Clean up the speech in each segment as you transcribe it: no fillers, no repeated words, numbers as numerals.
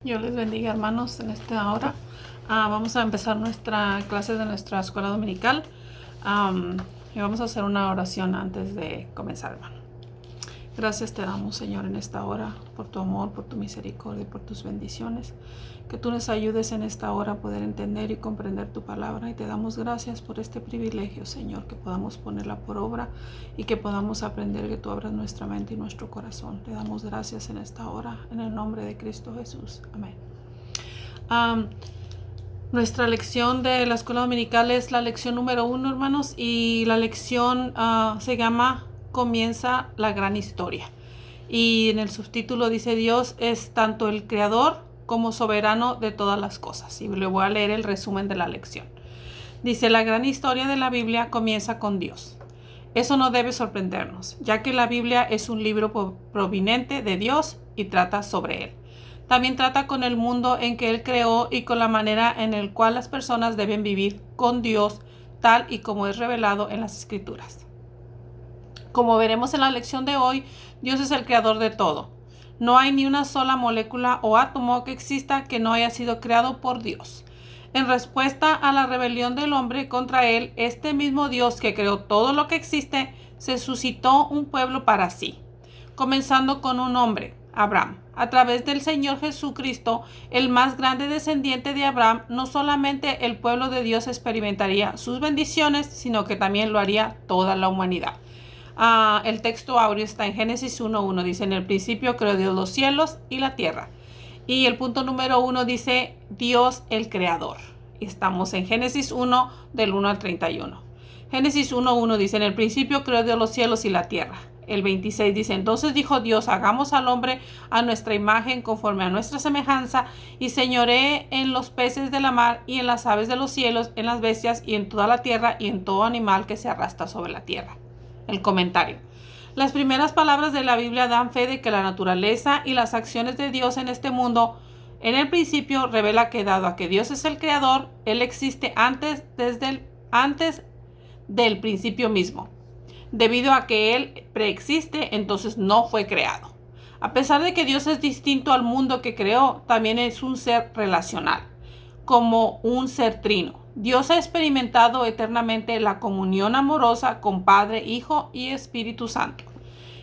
Dios les bendiga, hermanos, en esta hora. Vamos a empezar nuestra clase de nuestra escuela dominical. Y vamos a hacer una oración antes de comenzar, hermano. Gracias te damos, Señor, en esta hora, por tu amor, por tu misericordia, por tus bendiciones. Que tú nos ayudes en esta hora a poder entender y comprender tu palabra. Y te damos gracias por este privilegio, Señor, que podamos ponerla por obra y que podamos aprender, que tú abras nuestra mente y nuestro corazón. Te damos gracias en esta hora, en el nombre de Cristo Jesús. Amén. Nuestra lección de la escuela dominical es la lección número 1, hermanos, y la lección se llama Comienza la gran historia. Y en el subtítulo dice: Dios es tanto el creador como soberano de todas las cosas. Y le voy a leer el resumen de la lección. Dice: la gran historia de la Biblia comienza con Dios. Eso no debe sorprendernos, ya que la Biblia es un libro proveniente de Dios y trata sobre Él. También trata con el mundo en que Él creó y con la manera en la cual las personas deben vivir con Dios, tal y como es revelado en las Escrituras. Como veremos en la lección de hoy, Dios es el creador de todo. No hay ni una sola molécula o átomo que exista que no haya sido creado por Dios. En respuesta a la rebelión del hombre contra Él, este mismo Dios que creó todo lo que existe, se suscitó un pueblo para sí, comenzando con un hombre, Abraham. A través del Señor Jesucristo, el más grande descendiente de Abraham, no solamente el pueblo de Dios experimentaría sus bendiciones, sino que también lo haría toda la humanidad. El texto áureo está en Génesis 1:1. Dice: en el principio creó Dios los cielos y la tierra. Y el punto número 1 dice: Dios el creador. Y estamos en Génesis 1 del 1 al 31. Génesis 1:1 dice: en el principio creó Dios los cielos y la tierra. El 26 dice: entonces dijo Dios: hagamos al hombre a nuestra imagen, conforme a nuestra semejanza, y señoree en los peces de la mar y en las aves de los cielos, en las bestias y en toda la tierra y en todo animal que se arrastra sobre la tierra. El comentario: las primeras palabras de la Biblia dan fe de que la naturaleza y las acciones de Dios en este mundo, en el principio, revela que, dado a que Dios es el creador, Él existe antes del principio mismo. Debido a que Él preexiste, entonces no fue creado. A pesar de que Dios es distinto al mundo que creó, también es un ser relacional, como un ser trino. Dios ha experimentado eternamente la comunión amorosa con Padre, Hijo y Espíritu Santo.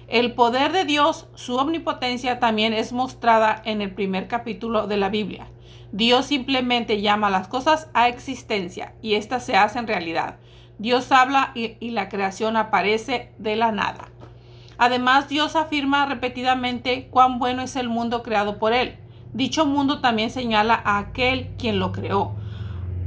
El poder de Dios, su omnipotencia, también es mostrada en el primer capítulo de la Biblia. Dios simplemente llama a las cosas a existencia y éstas se hacen realidad. Dios habla y la creación aparece de la nada. Además, Dios afirma repetidamente cuán bueno es el mundo creado por Él. Dicho mundo también señala a aquel quien lo creó.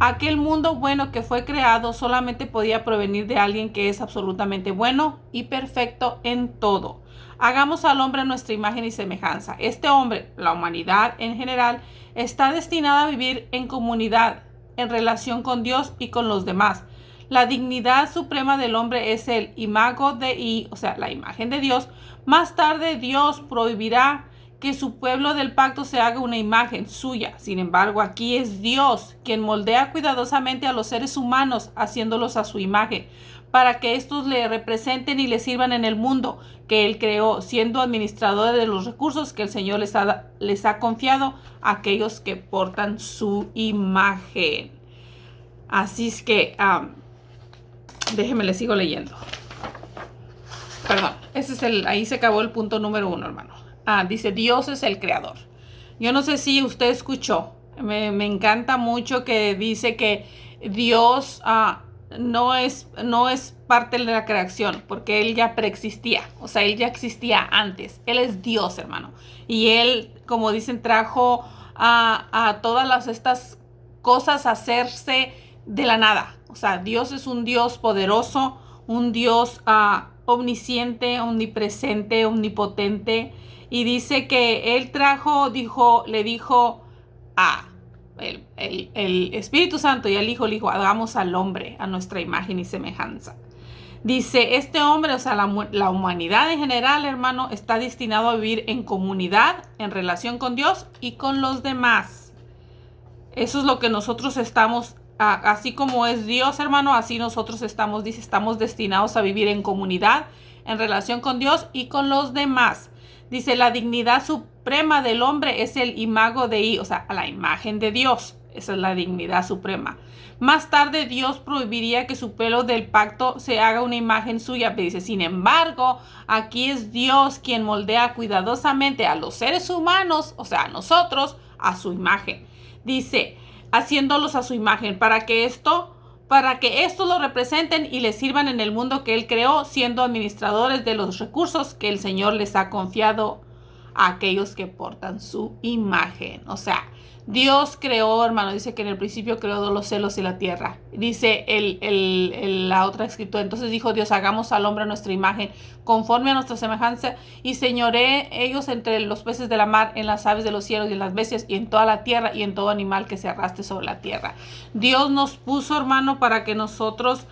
Aquel mundo bueno que fue creado solamente podía provenir de alguien que es absolutamente bueno y perfecto en todo. Hagamos al hombre a nuestra imagen y semejanza. Este hombre, la humanidad en general, está destinada a vivir en comunidad, en relación con Dios y con los demás. La dignidad suprema del hombre es el imago Dei, o sea, la imagen de Dios. Más tarde Dios prohibirá que su pueblo del pacto se haga una imagen suya. Sin embargo, aquí es Dios quien moldea cuidadosamente a los seres humanos, haciéndolos a su imagen, para que estos le representen y le sirvan en el mundo que Él creó, siendo administradores de los recursos que el Señor les ha confiado a aquellos que portan su imagen. Así es que, déjenme, le sigo leyendo. Perdón, ahí se acabó el punto número 1, hermano. Dice: Dios es el creador. Yo no sé si usted escuchó. Me encanta mucho que dice que Dios no es parte de la creación, porque Él ya preexistía. O sea, Él ya existía antes. Él es Dios, hermano. Y Él, como dicen, trajo a todas estas cosas a hacerse de la nada. O sea, Dios es un Dios poderoso, un Dios omnisciente, omnipresente, omnipotente. Y dice que Él le dijo a el Espíritu Santo y al Hijo, le dijo: hagamos al hombre a nuestra imagen y semejanza. Dice, este hombre, o sea, la humanidad en general, hermano, está destinado a vivir en comunidad, en relación con Dios y con los demás. Eso es lo que nosotros estamos, así como es Dios, hermano, así nosotros estamos destinados a vivir en comunidad, en relación con Dios y con los demás. Dice, la dignidad suprema suprema del hombre es el imago Dei, o sea, la imagen de Dios. Esa es la dignidad suprema. Más tarde Dios prohibiría que su pelo del pacto se haga una imagen suya. Pero dice, sin embargo, aquí es Dios quien moldea cuidadosamente a los seres humanos, o sea, a nosotros, a su imagen. Dice, haciéndolos a su imagen, para que estos lo representen y les sirvan en el mundo que Él creó, siendo administradores de los recursos que el Señor les ha confiado a aquellos que portan su imagen. O sea, Dios creó, hermano, dice que en el principio creó los cielos y la tierra. Dice la otra escritura, entonces dijo Dios, hagamos al hombre a nuestra imagen, conforme a nuestra semejanza, y señoré ellos entre los peces de la mar, en las aves de los cielos y en las bestias, y en toda la tierra, y en todo animal que se arrastre sobre la tierra. Dios nos puso, hermano, para que nosotros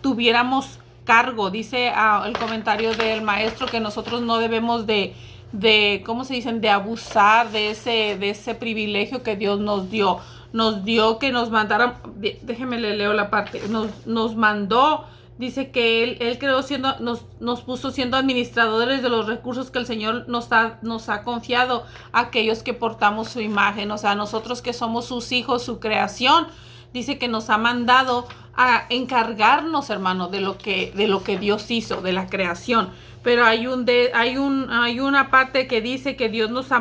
tuviéramos cargo. Dice el comentario del maestro que nosotros no debemos ¿cómo se dicen? De abusar de ese privilegio que Dios nos dio. Nos dio que nos mandaran, déjeme le leo la parte, nos mandó, dice que Él creó nos puso siendo administradores de los recursos que el Señor nos ha confiado a aquellos que portamos su imagen, o sea, nosotros que somos sus hijos, su creación. Dice que nos ha mandado a encargarnos, hermano, de lo que Dios hizo, de la creación. Pero hay una parte que dice que Dios nos ha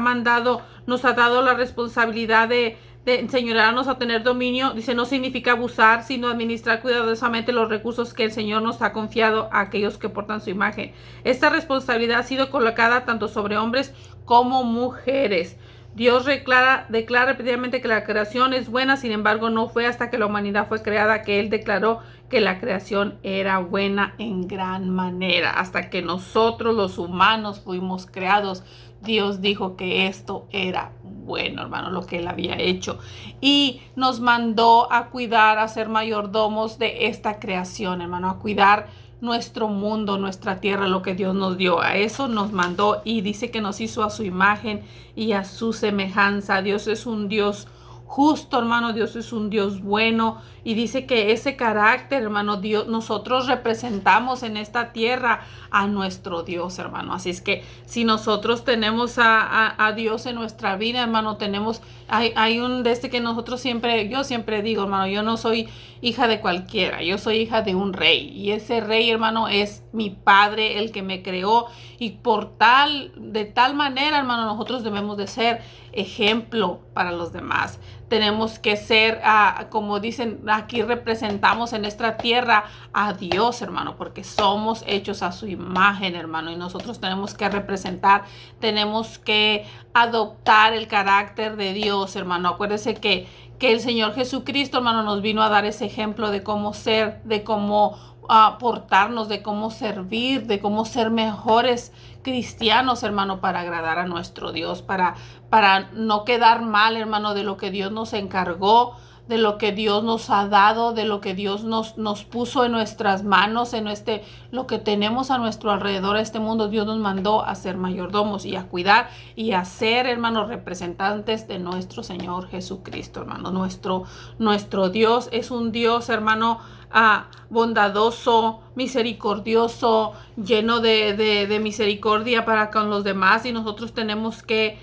dado la responsabilidad de enseñarnos a tener dominio. Dice, no significa abusar, sino administrar cuidadosamente los recursos que el Señor nos ha confiado a aquellos que portan su imagen. Esta responsabilidad ha sido colocada tanto sobre hombres como mujeres. Dios declara repetidamente que la creación es buena, sin embargo no fue hasta que la humanidad fue creada que Él declaró que la creación era buena en gran manera. Hasta que nosotros los humanos fuimos creados, Dios dijo que esto era bueno, hermano, lo que Él había hecho. Y nos mandó a cuidar, a ser mayordomos de esta creación, hermano, a cuidar nuestro mundo, nuestra tierra, lo que Dios nos dio. A eso nos mandó y dice que nos hizo a su imagen y a su semejanza. Dios es un Dios justo, hermano. Dios es un Dios bueno y dice que ese carácter, hermano, Dios, nosotros representamos en esta tierra a nuestro Dios, hermano. Así es que si nosotros tenemos a Dios en nuestra vida, hermano, hay un que nosotros yo siempre digo, hermano, yo no soy hija de cualquiera, yo soy hija de un rey y ese rey, hermano, es mi padre, el que me creó, y de tal manera, hermano, nosotros debemos de ser ejemplo para los demás. Tenemos que ser, como dicen, aquí representamos en esta tierra a Dios, hermano, porque somos hechos a su imagen, hermano, y nosotros tenemos que representar, tenemos que adoptar el carácter de Dios, hermano. Acuérdense que el Señor Jesucristo, hermano, nos vino a dar ese ejemplo de cómo ser, de cómo portarnos, de cómo servir, de cómo ser mejores cristianos, hermano, para agradar a nuestro Dios, para no quedar mal, hermano, de lo que Dios nos encargó, de lo que Dios nos ha dado, de lo que Dios nos puso en nuestras manos, lo que tenemos a nuestro alrededor, a este mundo. Dios nos mandó a ser mayordomos y a cuidar y a ser, hermanos, representantes de nuestro Señor Jesucristo, hermano. Nuestro Dios es un Dios, hermano, bondadoso, misericordioso, lleno de misericordia para con los demás, y nosotros tenemos que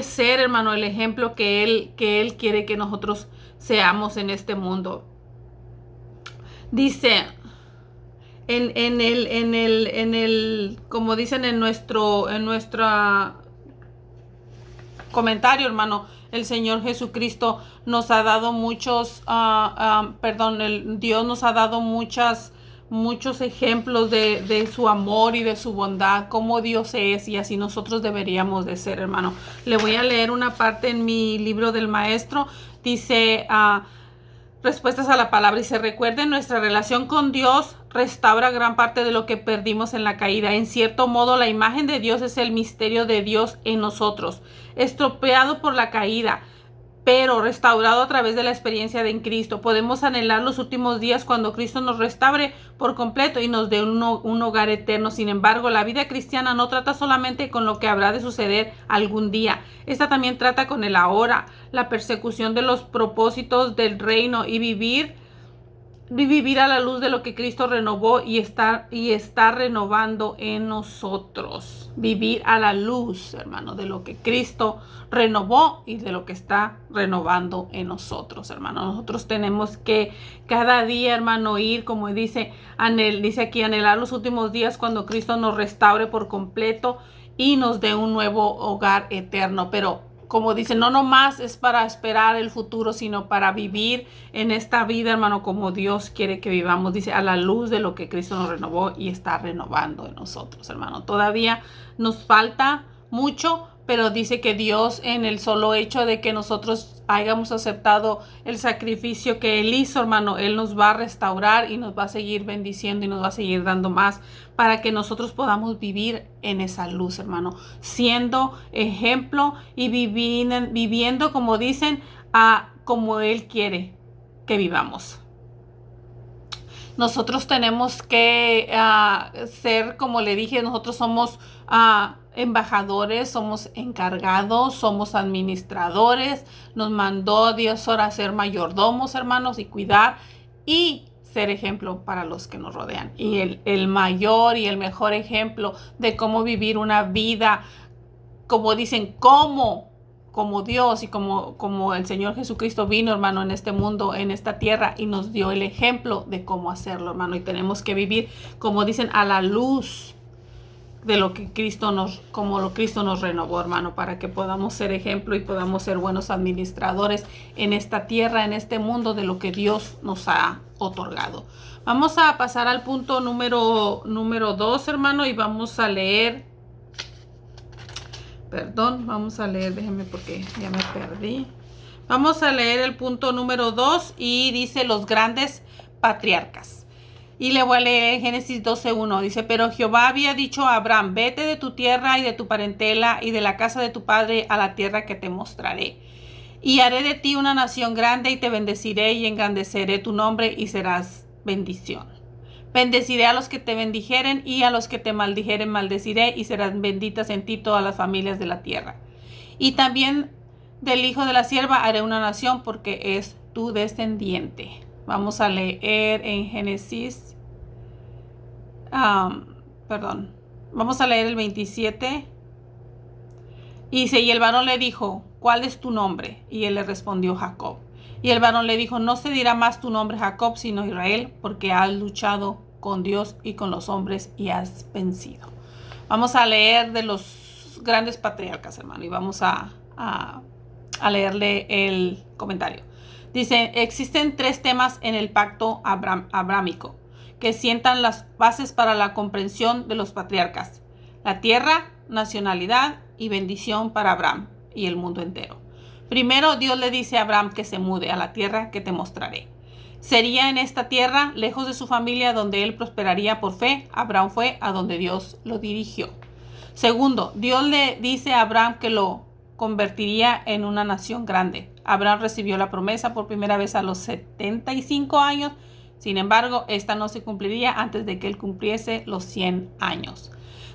ser, hermano, el ejemplo que Él quiere que nosotros seamos en este mundo. Dice como dicen en nuestro comentario, hermano, el Señor Jesucristo nos ha dado Dios nos ha dado muchos ejemplos de su amor y de su bondad, como Dios es, y así nosotros deberíamos de ser, hermano. Le voy a leer una parte en mi libro del maestro. Dice, respuestas a la palabra. Dice, recuerden, nuestra relación con Dios restaura gran parte de lo que perdimos en la caída. En cierto modo, la imagen de Dios es el misterio de Dios en nosotros, estropeado por la caída, pero restaurado a través de la experiencia en Cristo. Podemos anhelar los últimos días cuando Cristo nos restaure por completo y nos dé un hogar eterno. Sin embargo, la vida cristiana no trata solamente con lo que habrá de suceder algún día. Esta también trata con el ahora, la persecución de los propósitos del reino y vivir vivir a la luz de lo que Cristo renovó y está renovando en nosotros. Vivir a la luz, hermano, de lo que Cristo renovó y de lo que está renovando en nosotros, hermano. Nosotros tenemos que cada día, hermano, ir, como dice aquí, anhelar los últimos días cuando Cristo nos restaure por completo y nos dé un nuevo hogar eterno. Pero como dice, no nomás es para esperar el futuro, sino para vivir en esta vida, hermano, como Dios quiere que vivamos. Dice, a la luz de lo que Cristo nos renovó y está renovando en nosotros, hermano. Todavía nos falta mucho, pero dice que Dios, en el solo hecho de que nosotros hayamos aceptado el sacrificio que Él hizo, hermano, Él nos va a restaurar y nos va a seguir bendiciendo y nos va a seguir dando más para que nosotros podamos vivir en esa luz, hermano, siendo ejemplo y viviendo, como dicen, como Él quiere que vivamos. Nosotros tenemos que ser, como le dije, nosotros somos embajadores, somos encargados, somos administradores. Nos mandó Dios ahora a ser mayordomos, hermanos, y cuidar y ser ejemplo para los que nos rodean. Y el mayor y el mejor ejemplo de cómo vivir una vida, como dicen, como Dios y como el Señor Jesucristo vino, hermano, en este mundo, en esta tierra, y nos dio el ejemplo de cómo hacerlo, hermano. Y tenemos que vivir, como dicen, a la luz de lo que Cristo nos renovó, hermano, para que podamos ser ejemplo y podamos ser buenos administradores en esta tierra, en este mundo, de lo que Dios nos ha otorgado. Vamos a pasar al punto número 2, hermano, y vamos a leer. Vamos a leer, déjenme porque ya me perdí. Vamos a leer el punto número 2 y dice los grandes patriarcas. Y le voy a leer Génesis 12:1. Dice, pero Jehová había dicho a Abraham, vete de tu tierra y de tu parentela y de la casa de tu padre a la tierra que te mostraré. Y haré de ti una nación grande y te bendeciré y engrandeceré tu nombre y serás bendición. Bendeciré a los que te bendijeren y a los que te maldijeren maldeciré y serán benditas en ti todas las familias de la tierra. Y también del hijo de la sierva haré una nación porque es tu descendiente. Vamos a leer en Génesis, vamos a leer el 27. Y dice, y el varón le dijo, ¿cuál es tu nombre? Y él le respondió, Jacob. Y el varón le dijo, no se dirá más tu nombre Jacob, sino Israel, porque has luchado con Dios y con los hombres y has vencido. Vamos a leer de los grandes patriarcas, hermano, y vamos a leerle el comentario. Dice, existen 3 temas en el pacto abrámico que sientan las bases para la comprensión de los patriarcas: la tierra, nacionalidad y bendición para Abraham y el mundo entero. Primero, Dios le dice a Abraham que se mude a la tierra que te mostraré. Sería en esta tierra, lejos de su familia, donde él prosperaría por fe. Abraham fue a donde Dios lo dirigió. Segundo, Dios le dice a Abraham que lo convertiría en una nación grande. Abraham recibió la promesa por primera vez a los 75 años. Sin embargo, esta no se cumpliría antes de que él cumpliese los 100 años.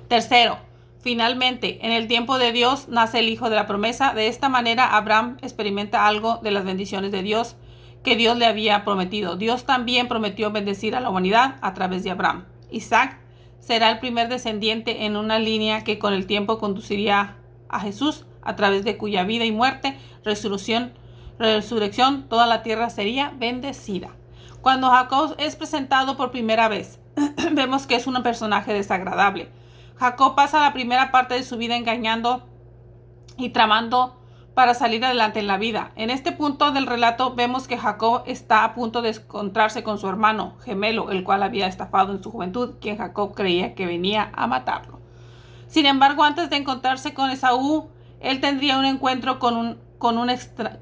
Tercero, finalmente, en el tiempo de Dios nace el hijo de la promesa. De esta manera, Abraham experimenta algo de las bendiciones de Dios que Dios le había prometido. Dios también prometió bendecir a la humanidad a través de Abraham. Isaac será el primer descendiente en una línea que con el tiempo conduciría a Jesús, a través de cuya vida y muerte, resurrección, toda la tierra sería bendecida. Cuando Jacob es presentado por primera vez, vemos que es un personaje desagradable. Jacob pasa la primera parte de su vida engañando y tramando para salir adelante en la vida. En este punto del relato vemos que Jacob está a punto de encontrarse con su hermano gemelo, el cual había estafado en su juventud, quien Jacob creía que venía a matarlo. Sin embargo, antes de encontrarse con Esaú, él tendría un encuentro con un extraño,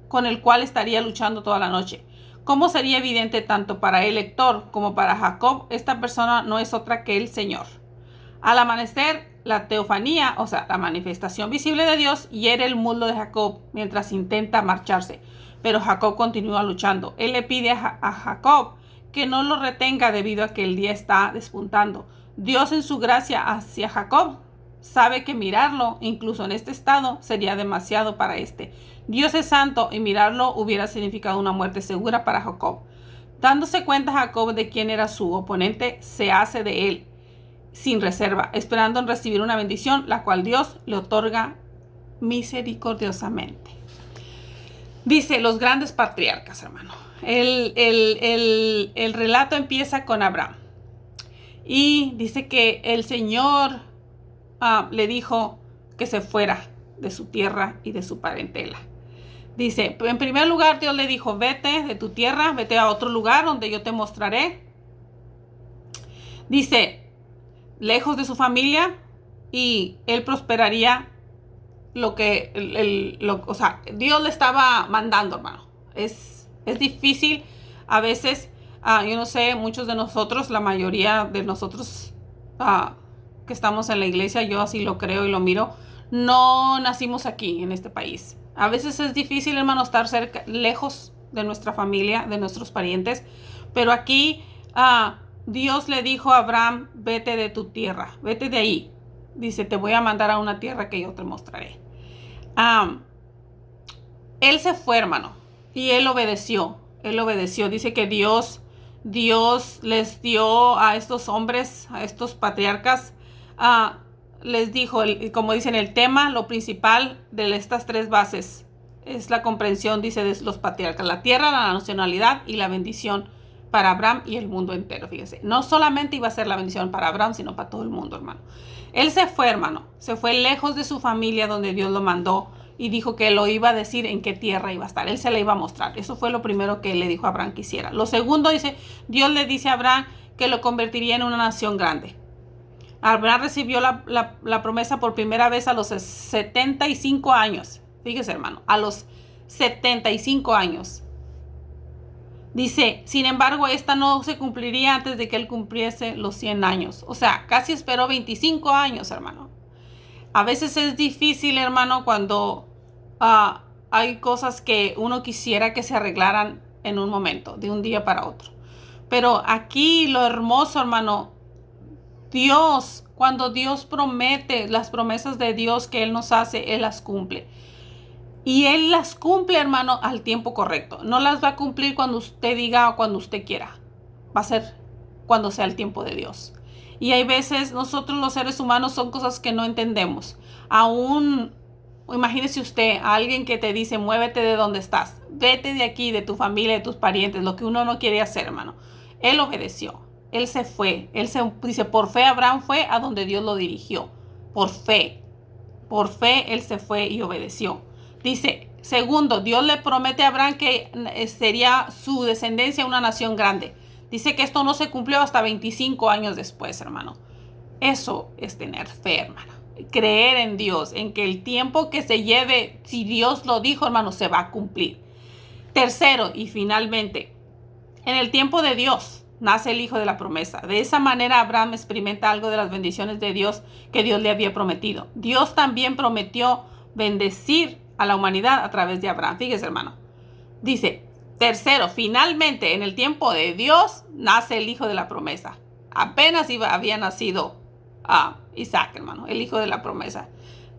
con el cual estaría luchando toda la noche. Como sería evidente tanto para el lector como para Jacob, esta persona no es otra que el Señor. Al amanecer, la teofanía, o sea, la manifestación visible de Dios, hiere el muslo de Jacob mientras intenta marcharse. Pero Jacob continúa luchando. Él le pide a Jacob que no lo retenga debido a que el día está despuntando. Dios, en su gracia hacia Jacob, sabe que mirarlo, incluso en este estado, sería demasiado para este. Dios es santo y mirarlo hubiera significado una muerte segura para Jacob. Dándose cuenta Jacob de quién era su oponente, se hace de él sin reserva, esperando en recibir una bendición, la cual Dios le otorga misericordiosamente. Dice los grandes patriarcas, hermano. El relato empieza con Abraham. Y dice que el Señor le dijo que se fuera de su tierra y de su parentela. Dice, en primer lugar, Dios le dijo, vete de tu tierra, vete a otro lugar donde yo te mostraré. Dice, lejos de su familia, y él prosperaría lo que, o sea, Dios le estaba mandando, hermano. Es difícil a veces, yo no sé, muchos de nosotros, la mayoría de nosotros que estamos en la iglesia, yo así lo creo y lo miro, no nacimos aquí en este país. A veces es difícil, hermano, estar cerca, lejos de nuestra familia, de nuestros parientes, pero aquí Dios le dijo a Abraham, vete de tu tierra, vete de ahí. Dice, te voy a mandar a una tierra que yo te mostraré. Él se fue, hermano, y él obedeció. Él obedeció. Dice que Dios les dio a estos hombres, a estos patriarcas, les dijo, como dicen, el tema, lo principal de estas tres bases es la comprensión, dice, de los patriarcas: la tierra, la nacionalidad y la bendición para Abraham y el mundo entero. Fíjese, no solamente iba a ser la bendición para Abraham, sino para todo el mundo, hermano. Él se fue, hermano, se fue lejos de su familia donde Dios lo mandó y dijo que lo iba a decir en qué tierra iba a estar. Él se la iba a mostrar. Eso fue lo primero que le dijo a Abraham que hiciera. Lo segundo, dice, Dios le dice a Abraham que lo convertiría en una nación grande. Abraham recibió la promesa por primera vez a los 75 años. Fíjese, hermano, a los 75 años. Dice, sin embargo, esta no se cumpliría antes de que él cumpliese los 100 años. O sea, casi esperó 25 años, hermano. A veces es difícil, hermano, cuando hay cosas que uno quisiera que se arreglaran en un momento, de un día para otro. Pero aquí lo hermoso, hermano, Dios, cuando Dios promete, las promesas de Dios que Él nos hace, Él las cumple. Y Él las cumple, hermano, al tiempo correcto. No las va a cumplir cuando usted diga o cuando usted quiera. Va a ser cuando sea el tiempo de Dios. Y hay veces nosotros los seres humanos son cosas que no entendemos. Aún, imagínese usted a alguien que te dice, muévete de donde estás. Vete de aquí, de tu familia, de tus parientes, lo que uno no quiere hacer, hermano. Él obedeció. Él se fue. Dice, por fe Abraham fue a donde Dios lo dirigió. Por fe. Por fe él se fue y obedeció. Dice, segundo, Dios le promete a Abraham que sería su descendencia una nación grande. Dice que esto no se cumplió hasta 25 años después, hermano. Eso es tener fe, hermano. Creer en Dios, en que el tiempo que se lleve, si Dios lo dijo, hermano, se va a cumplir. Tercero y finalmente, en el tiempo de Dios nace el hijo de la promesa. De esa manera Abraham experimenta algo de las bendiciones de Dios que Dios le había prometido. Dios también prometió bendecir a la humanidad a través de Abraham. Fíjese, hermano. Dice, tercero, finalmente en el tiempo de Dios nace el hijo de la promesa. Apenas había nacido Isaac, hermano, el hijo de la promesa.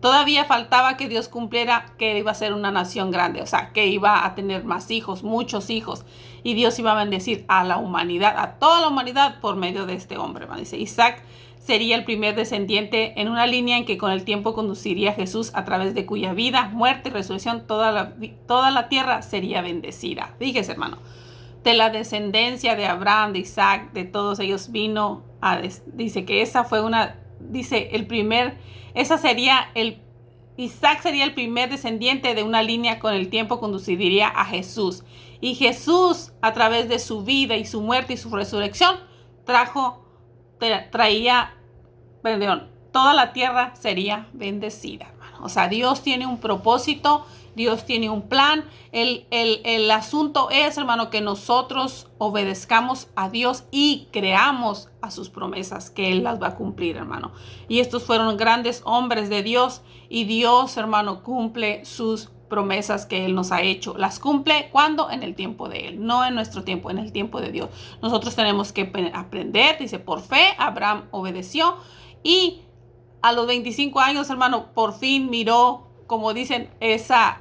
Todavía faltaba que Dios cumpliera que iba a ser una nación grande, o sea, que iba a tener más hijos, muchos hijos, y Dios iba a bendecir a la humanidad, a toda la humanidad por medio de este hombre, hermano. Dice, Isaac sería el primer descendiente en una línea en que con el tiempo conduciría a Jesús, a través de cuya vida, muerte y resurrección toda la tierra sería bendecida. Fíjese, hermano, de la descendencia de Abraham, de Isaac, de todos ellos vino dice que esa fue Isaac sería el primer descendiente de una línea con el tiempo conduciría a Jesús. Y Jesús, a través de su vida y su muerte y su resurrección, toda la tierra sería bendecida, hermano. O sea, Dios tiene un propósito, Dios tiene un plan. El asunto es, hermano, que nosotros obedezcamos a Dios y creamos a sus promesas, que Él las va a cumplir, hermano. Y estos fueron grandes hombres de Dios, y Dios, hermano, cumple sus promesas que Él nos ha hecho. Las cumple, ¿cuándo? En el tiempo de Él, no en nuestro tiempo, en el tiempo de Dios. Nosotros tenemos que aprender, dice, por fe Abraham obedeció y a los 25 años, hermano, por fin miró, como dicen, esa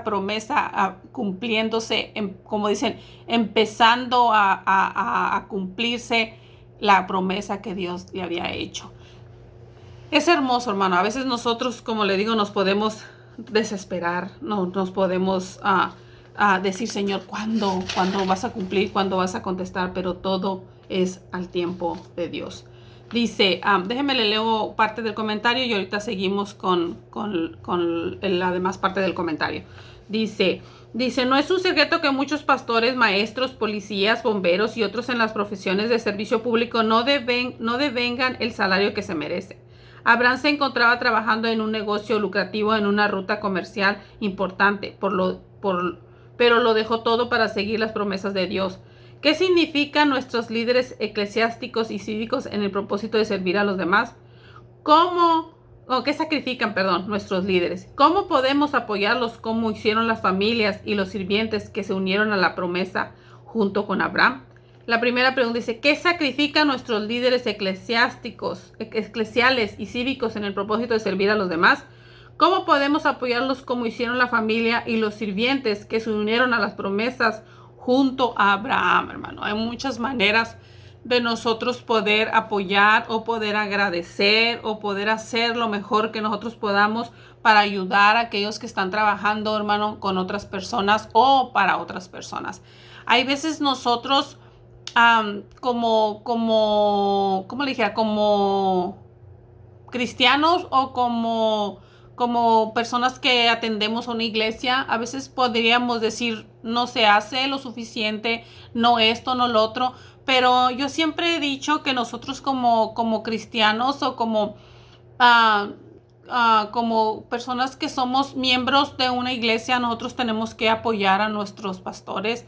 promesa cumpliéndose, como dicen, empezando a cumplirse la promesa que Dios le había hecho. Es hermoso, hermano. A veces nosotros, como le digo, nos podemos desesperar, no, nos podemos decir, Señor, ¿cuándo vas a cumplir? ¿Cuándo vas a contestar? Pero todo es al tiempo de Dios. Dice, déjenme le leo parte del comentario y ahorita seguimos con la demás parte del comentario. Dice, no es un secreto que muchos pastores, maestros, policías, bomberos y otros en las profesiones de servicio público no devengan el salario que se merece. Abraham se encontraba trabajando en un negocio lucrativo en una ruta comercial importante, pero lo dejó todo para seguir las promesas de Dios. ¿Qué significan nuestros líderes eclesiásticos y cívicos en el propósito de servir a los demás? ¿Qué sacrifican, nuestros líderes? ¿Cómo podemos apoyarlos como hicieron las familias y los sirvientes que se unieron a la promesa junto con Abraham? La primera pregunta dice, ¿qué sacrifican nuestros líderes eclesiales y cívicos en el propósito de servir a los demás? ¿Cómo podemos apoyarlos como hicieron la familia y los sirvientes que se unieron a las promesas junto a Abraham, hermano? Hay muchas maneras de nosotros poder apoyar o poder agradecer o poder hacer lo mejor que nosotros podamos para ayudar a aquellos que están trabajando, hermano, con otras personas o para otras personas. Hay veces nosotros como cristianos o como personas que atendemos a una iglesia, a veces podríamos decir, no se hace lo suficiente, no esto, no lo otro, pero yo siempre he dicho que nosotros como cristianos o como personas que somos miembros de una iglesia, nosotros tenemos que apoyar a nuestros pastores.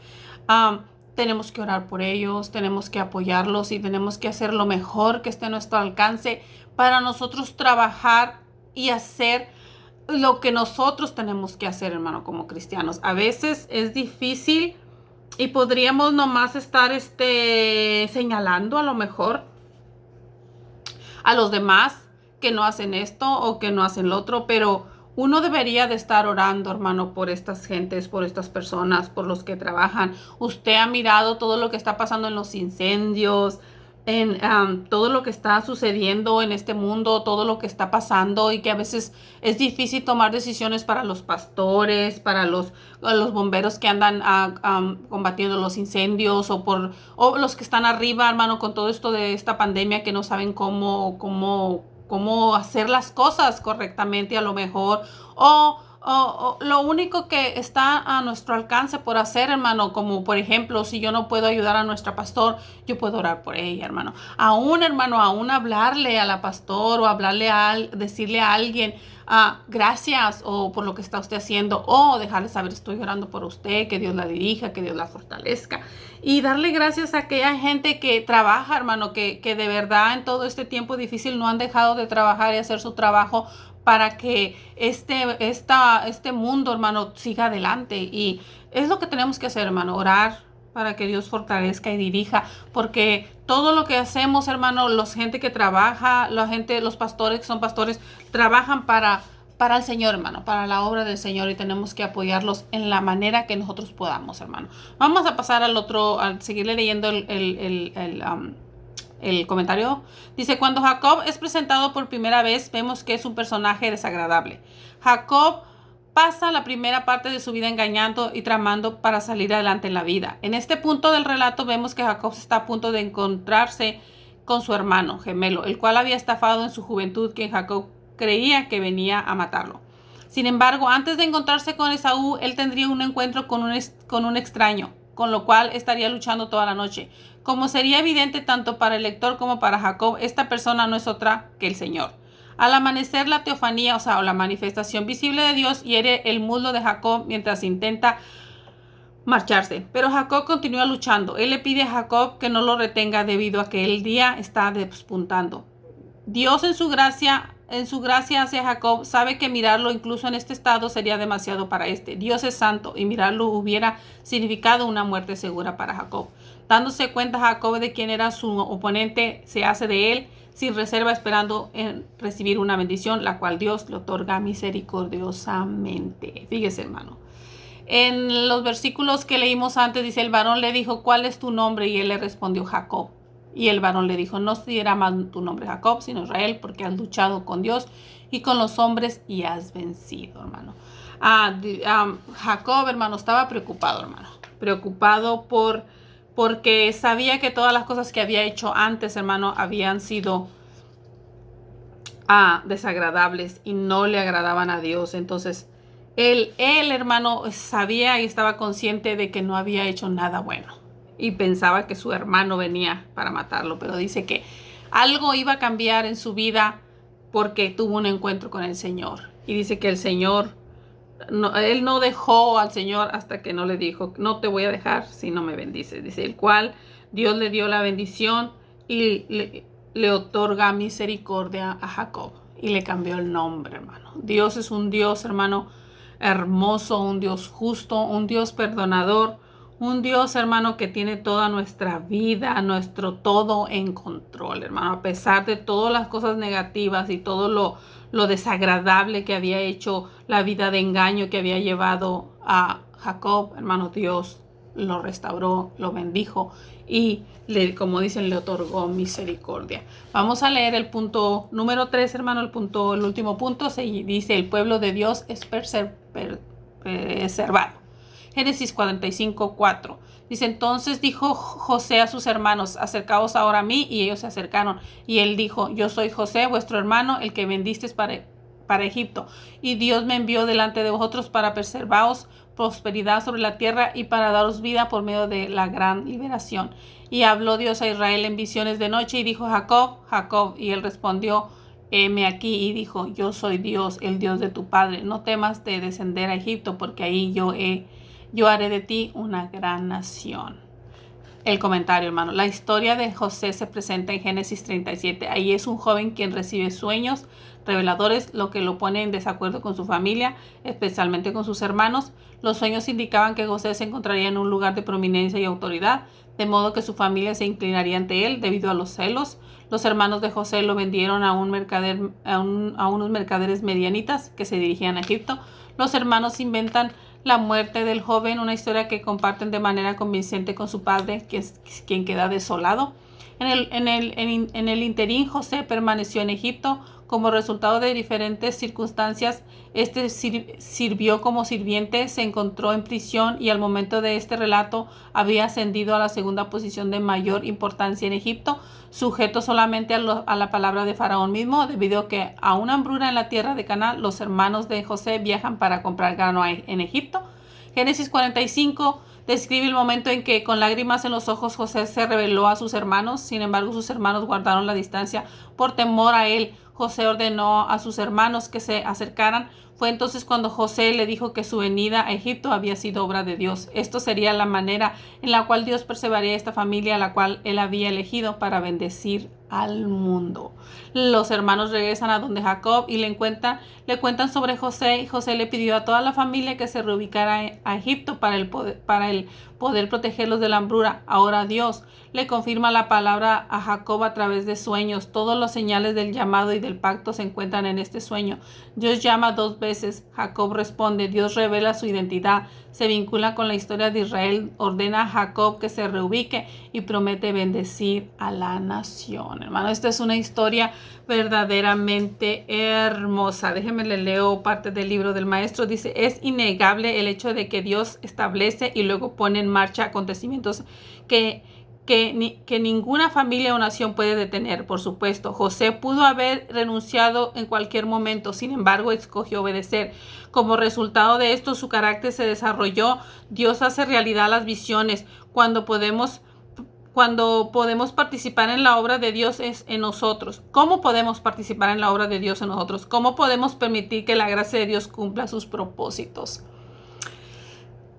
Tenemos que orar por ellos, tenemos que apoyarlos y tenemos que hacer lo mejor que esté a nuestro alcance para nosotros trabajar y hacer lo que nosotros tenemos que hacer, hermano, como cristianos. A veces es difícil y podríamos nomás estar señalando a lo mejor a los demás que no hacen esto o que no hacen lo otro, pero uno debería de estar orando, hermano, por estas gentes, por estas personas, por los que trabajan. Usted ha mirado todo lo que está pasando en los incendios, en todo lo que está sucediendo en este mundo, todo lo que está pasando y que a veces es difícil tomar decisiones para los pastores, para los bomberos que andan combatiendo los incendios o los que están arriba, hermano, con todo esto de esta pandemia que no saben cómo hacer las cosas correctamente a lo mejor, o lo único que está a nuestro alcance por hacer, hermano, como por ejemplo, si yo no puedo ayudar a nuestra pastor, yo puedo orar por ella, hermano. Aún hablarle a la pastor o decirle a alguien, gracias o por lo que está usted haciendo, o dejarle saber, estoy orando por usted, que Dios la dirija, que Dios la fortalezca, y darle gracias a aquella gente que trabaja, hermano, que de verdad en todo este tiempo difícil no han dejado de trabajar y hacer su trabajo para que este mundo, hermano, siga adelante. Y es lo que tenemos que hacer, hermano, orar para que Dios fortalezca y dirija, porque todo lo que hacemos, hermano, la gente que trabaja, los pastores que son pastores, trabajan para el Señor, hermano, para la obra del Señor, y tenemos que apoyarlos en la manera que nosotros podamos, hermano. Vamos a pasar a seguirle leyendo el comentario. Dice, cuando Jacob es presentado por primera vez, vemos que es un personaje desagradable. Jacob pasa la primera parte de su vida engañando y tramando para salir adelante en la vida. En este punto del relato vemos que Jacob está a punto de encontrarse con su hermano gemelo, el cual había estafado en su juventud, quien Jacob creía que venía a matarlo. Sin embargo, antes de encontrarse con Esaú, él tendría un encuentro con un extraño, con lo cual estaría luchando toda la noche. Como sería evidente tanto para el lector como para Jacob, esta persona no es otra que el Señor. Al amanecer, la teofanía, o la manifestación visible de Dios, hiere el muslo de Jacob mientras intenta marcharse. Pero Jacob continúa luchando. Él le pide a Jacob que no lo retenga debido a que el día está despuntando. Dios en su gracia hacia Jacob sabe que mirarlo incluso en este estado sería demasiado para este. Dios es santo y mirarlo hubiera significado una muerte segura para Jacob. Dándose cuenta Jacob de quién era su oponente, se hace de él sin reserva, esperando en recibir una bendición, la cual Dios le otorga misericordiosamente. Fíjese, hermano. En los versículos que leímos antes dice, el varón le dijo, ¿cuál es tu nombre? Y él le respondió, Jacob. Y el varón le dijo, no será más tu nombre Jacob, sino Israel, porque has luchado con Dios y con los hombres y has vencido, hermano. Jacob, hermano, estaba preocupado, hermano. Preocupado porque sabía que todas las cosas que había hecho antes, hermano, habían sido desagradables y no le agradaban a Dios. Entonces, él, hermano, sabía y estaba consciente de que no había hecho nada bueno. Y pensaba que su hermano venía para matarlo. Pero dice que algo iba a cambiar en su vida porque tuvo un encuentro con el Señor. Y dice que el Señor, él no dejó al Señor hasta que no le dijo, no te voy a dejar si no me bendices. Dice, el cual Dios le dio la bendición y le otorga misericordia a Jacob. Y le cambió el nombre, hermano. Dios es un Dios, hermano, hermoso, un Dios justo, un Dios perdonador, un Dios, hermano, que tiene toda nuestra vida, nuestro todo en control, hermano. A pesar de todas las cosas negativas y todo lo desagradable que había hecho, la vida de engaño que había llevado a Jacob, hermano, Dios lo restauró, lo bendijo y, como dicen, le otorgó misericordia. Vamos a leer el punto número 3, hermano, el último punto. Se dice, el pueblo de Dios es preservado. Génesis 45:4. Dice, entonces dijo José a sus hermanos, acercaos ahora a mí, y ellos se acercaron. Y él dijo, yo soy José, vuestro hermano, el que vendisteis para Egipto. Y Dios me envió delante de vosotros para preservaros prosperidad sobre la tierra y para daros vida por medio de la gran liberación. Y habló Dios a Israel en visiones de noche y dijo, Jacob, Jacob. Y él respondió, heme aquí. Y dijo, yo soy Dios, el Dios de tu padre. No temas de descender a Egipto, porque ahí yo haré de ti una gran nación. El comentario, hermano. La historia de José se presenta en Génesis 37. Ahí es un joven quien recibe sueños reveladores, lo que lo pone en desacuerdo con su familia, especialmente con sus hermanos. Los sueños indicaban que José se encontraría en un lugar de prominencia y autoridad, de modo que su familia se inclinaría ante él debido a los celos. Los hermanos de José lo vendieron a unos mercaderes medianitas que se dirigían a Egipto. Los hermanos inventan la muerte del joven, una historia que comparten de manera convincente con su padre, quien queda desolado. En el interín, José permaneció en Egipto. Como resultado de diferentes circunstancias, sirvió como sirviente, se encontró en prisión y al momento de este relato había ascendido a la segunda posición de mayor importancia en Egipto, sujeto solamente a la palabra de Faraón mismo, debido a que a una hambruna en la tierra de Canaán, los hermanos de José viajan para comprar grano en Egipto. Génesis 45 describe el momento en que con lágrimas en los ojos José se reveló a sus hermanos. Sin embargo, sus hermanos guardaron la distancia por temor a él. José ordenó a sus hermanos que se acercaran. Fue entonces cuando José le dijo que su venida a Egipto había sido obra de Dios. Esto sería la manera en la cual Dios preservaría esta familia, a la cual él había elegido para bendecir al mundo. Los hermanos regresan a donde Jacob y le cuentan sobre José, y José le pidió a toda la familia que se reubicara a Egipto para el poder protegerlos de la hambruna. Ahora Dios le confirma la palabra a Jacob a través de sueños. Todos los señales del llamado y del pacto se encuentran en este sueño. Dios llama 2 veces. Jacob responde. Dios revela su identidad. Se vincula con la historia de Israel. Ordena a Jacob que se reubique y promete bendecir a la nación. Hermano, esta es una historia verdaderamente hermosa. Déjenme le leo parte del libro del maestro. Dice, es innegable el hecho de que Dios establece y luego pone en marcha acontecimientos que ninguna familia o nación puede detener. Por supuesto, José pudo haber renunciado en cualquier momento, sin embargo, escogió obedecer. Como resultado de esto, su carácter se desarrolló. Dios hace realidad las visiones. Cuando podemos participar en la obra de Dios es en nosotros. ¿Cómo podemos participar en la obra de Dios en nosotros? ¿Cómo podemos permitir que la gracia de Dios cumpla sus propósitos?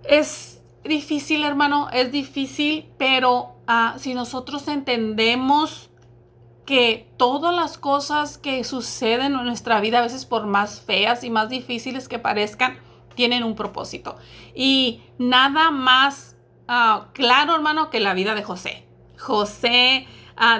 Es difícil, hermano, es difícil, pero si nosotros entendemos que todas las cosas que suceden en nuestra vida, a veces por más feas y más difíciles que parezcan, tienen un propósito. Y nada más claro, hermano, que la vida de José. José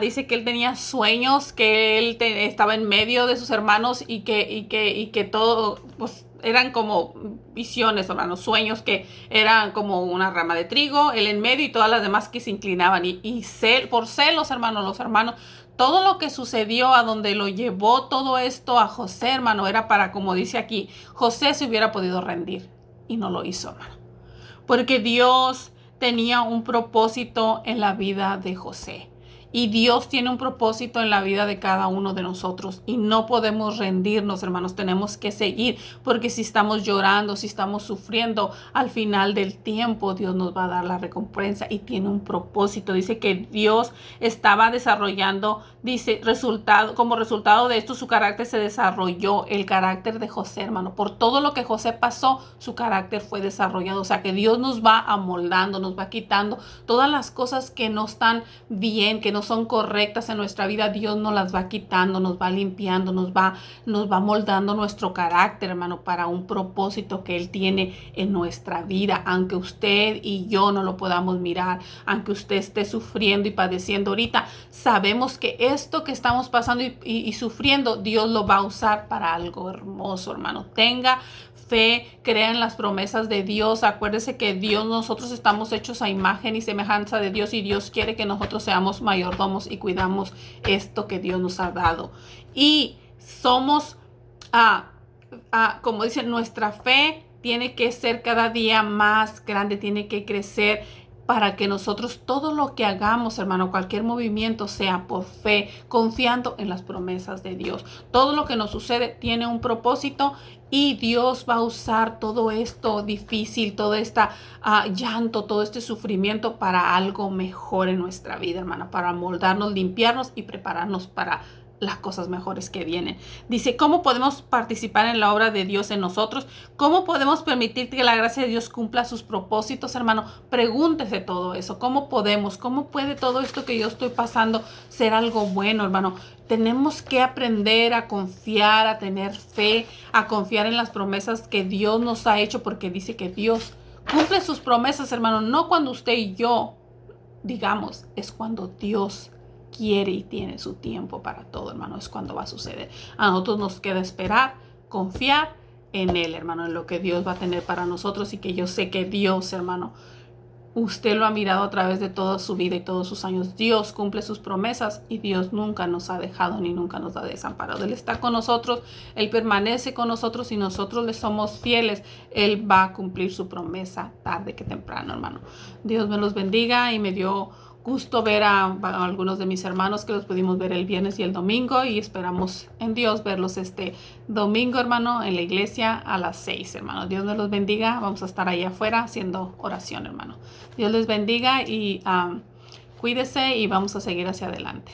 dice que él tenía sueños, que él estaba en medio de sus hermanos y que todo, pues, eran como visiones, hermanos, sueños que eran como una rama de trigo, él en medio y todas las demás que se inclinaban. Por celos, hermanos, los hermanos, todo lo que sucedió a donde lo llevó todo esto a José, hermano, era para, como dice aquí, José se hubiera podido rendir y no lo hizo, hermano. Porque Dios tenía un propósito en la vida de José. Y Dios tiene un propósito en la vida de cada uno de nosotros. Y no podemos rendirnos, hermanos. Tenemos que seguir. Porque si estamos llorando, si estamos sufriendo, al final del tiempo Dios nos va a dar la recompensa. Y tiene un propósito. Dice que Dios estaba desarrollando, dice, como resultado de esto, su carácter se desarrolló. El carácter de José, hermano. Por todo lo que José pasó, su carácter fue desarrollado. O sea que Dios nos va amoldando, nos va quitando todas las cosas que no están bien, que no son correctas en nuestra vida. Dios nos las va quitando, nos va limpiando, nos va moldando nuestro carácter, hermano, para un propósito que Él tiene en nuestra vida. Aunque usted y yo no lo podamos mirar, aunque usted esté sufriendo y padeciendo ahorita, sabemos que esto que estamos pasando y sufriendo, Dios lo va a usar para algo hermoso, hermano. Tenga fe, crea en las promesas de Dios. Acuérdese que nosotros estamos hechos a imagen y semejanza de Dios, y Dios quiere que nosotros seamos mayordomos y cuidamos esto que Dios nos ha dado. Y somos, como dicen, nuestra fe tiene que ser cada día más grande, tiene que crecer, para que nosotros todo lo que hagamos, hermano, cualquier movimiento, sea por fe, confiando en las promesas de Dios. Todo lo que nos sucede tiene un propósito, y Dios va a usar todo esto difícil, todo este llanto, todo este sufrimiento para algo mejor en nuestra vida, hermana, para moldarnos, limpiarnos y prepararnos para las cosas mejores que vienen. Dice, ¿cómo podemos participar en la obra de Dios en nosotros? ¿Cómo podemos permitir que la gracia de Dios cumpla sus propósitos, hermano? Pregúntese todo eso. ¿Cómo puede todo esto que yo estoy pasando ser algo bueno, hermano? Tenemos que aprender a confiar, a tener fe, a confiar en las promesas que Dios nos ha hecho, porque dice que Dios cumple sus promesas, hermano. No cuando usted y yo digamos, es cuando Dios quiere y tiene su tiempo para todo, hermano. Es cuando va a suceder. A nosotros nos queda esperar, confiar en Él, hermano, en lo que Dios va a tener para nosotros. Y que yo sé que Dios, hermano, usted lo ha mirado a través de toda su vida y todos sus años. Dios cumple sus promesas, y Dios nunca nos ha dejado ni nunca nos ha desamparado. Él está con nosotros, Él permanece con nosotros, y nosotros le somos fieles. Él va a cumplir su promesa tarde que temprano, hermano. Dios me los bendiga, y me dio gusto ver a algunos de mis hermanos que los pudimos ver el viernes y el domingo, y esperamos en Dios verlos este domingo, hermano, en la iglesia a las 6, hermano. Dios me los bendiga. Vamos a estar allá afuera haciendo oración, hermano. Dios les bendiga, y cuídese, y vamos a seguir hacia adelante.